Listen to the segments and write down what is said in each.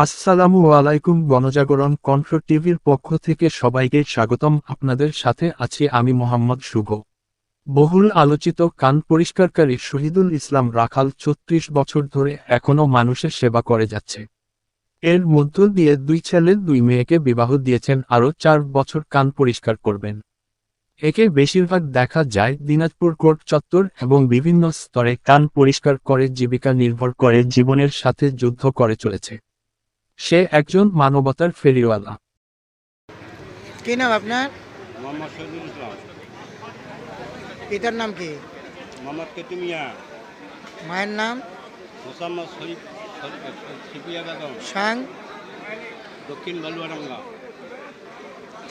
আসসালামু আলাইকুম। গণজাগরণ কণ্ঠ টিভির পক্ষ থেকে সবাইকে স্বাগতম। আপনাদের সাথে আছি আমি মোহাম্মদ শুভ। বহুল আলোচিত কান পরিষ্কারকারী শহীদুল ইসলাম রাখাল ৩৬ বছর ধরে এখনও মানুষের সেবা করে যাচ্ছে। এর মধ্য দিয়ে ২ ছেলে ২ মেয়েকে বিবাহ দিয়েছেন, আরও ৪ বছর কান পরিষ্কার করবেন। একে বেশিরভাগ দেখা যায় দিনাজপুর কোর্ট চত্বর এবং বিভিন্ন স্তরে কান পরিষ্কার করে জীবিকা নির্ভর করে জীবনের সাথে যুদ্ধ করে চলেছে। সে একজন মানবতার ফেরিওয়ালা। কি নাম আপনার? মোহাম্মদ শহীদুল ইসলাম। পিতার নাম কি? মোহাম্মদ কেতু মিয়া। মায়ের নাম? মোসাম্মদ সিপিয়া বেগম। সাং? দক্ষিণ বালুয়াডাঙ্গা।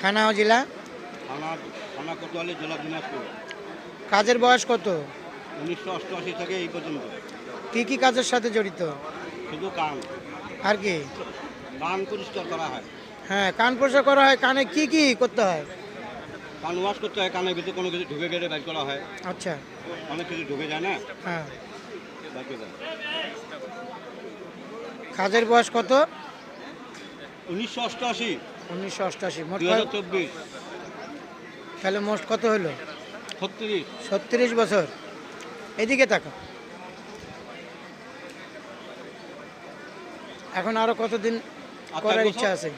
থানা ও জেলা? থানা কোতোয়ালি, জেলা দিনাজপুর। কাজের বয়স কত? 1988 থেকে এই পর্যন্ত। কি কি কাজের সাথে জড়িত? শুধু কান আর কি? কান পরিষ্কার করা হয়। হ্যাঁ, কান পরিষ্কার করা হয়। কানে কি কি করতে হয়? কান ওয়াশ করতে হয়, কানের ভিতরে কোনো কিছু ঢুকে গেলে বের করা হয়। আচ্ছা। অনেক কিছু ঢুকে যায় না, হ্যাঁ। বের করে দেয়। কাজের বয়স কত? 1988, 1988। মোট 2024, তাহলে মোট কত হলো? 36। 36 বছর। এদিকে তাকা। এখন আরো কতদিন করার ইচ্ছা আছে?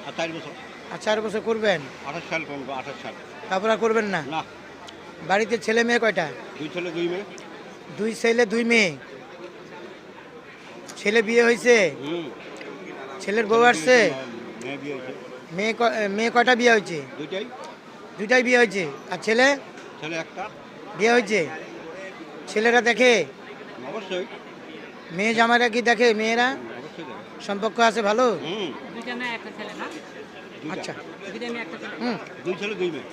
আর 4 বছর। আর 4 বছর করবেন? 28 সাল করবো, 28 সাল। তারপর আর করবেন না? না। বাড়িতে ছেলে মেয়ে কয়টা? 2 ছেলে 2 মেয়ে। 2 ছেলে 2 মেয়ে। ছেলে বিয়ে হয়েছে? ছেলের বউ আসছে? মেয়ে বিয়ে হয়েছে। মেয়ে কয়টা বিয়ে হয়েছে? দুইটাই। দুইটাই বিয়ে হয়েছে। আর ছেলে? ছেলে একটা। বিয়ে হয়েছে। ছেলেরা দেখে? অবশ্যই। মেয়ে জামাইরা কি দেখে? মেয়েরা অবশ্যই দেখে। সম্পর্ক আছে ভালো? দুইটা মেয়ে একটা ছেলে না? আচ্ছা। দুইটা মেয়ে একটা ছেলে। 2 ছেলে 2 মেয়ে।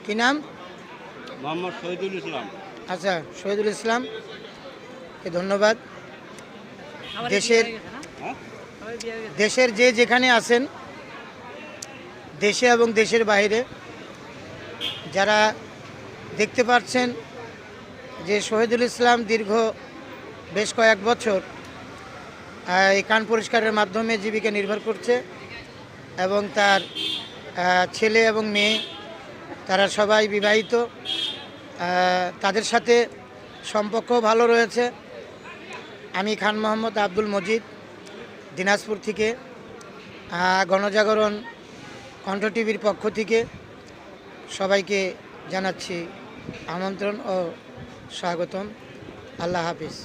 কি নাম? মোহাম্মদ শহীদুল ইসলাম। আচ্ছা, শহীদুল ইসলাম, ধন্যবাদ। সবারই দেশের বিয়ে হয়ে গেছে না? হ্যাঁ, সবাই বিয়ে হয়ে গেছে। দেশের যে যেখানে আছেন, দেশে এবং দেশের বাইরে, যারা দেখতে পাচ্ছেন যে শহীদুল ইসলাম দীর্ঘ বেশ কয়েক বছর এই কান পরিষ্কারের মাধ্যমে জীবিকা নির্ভর করছে এবং তার ছেলে এবং মেয়ে তারা সবাই বিবাহিত। তাদের সাথে সম্পর্ক ভালো রয়েছে। আমি খান মোহাম্মদ আব্দুল মজিদ, দিনাজপুর থেকে গণজাগরণ কণ্ঠ টিভির পক্ষ থেকে সবাইকে জানাচ্ছি আমন্ত্রণ ও স্বাগতম। আল্লাহ হাফিজ।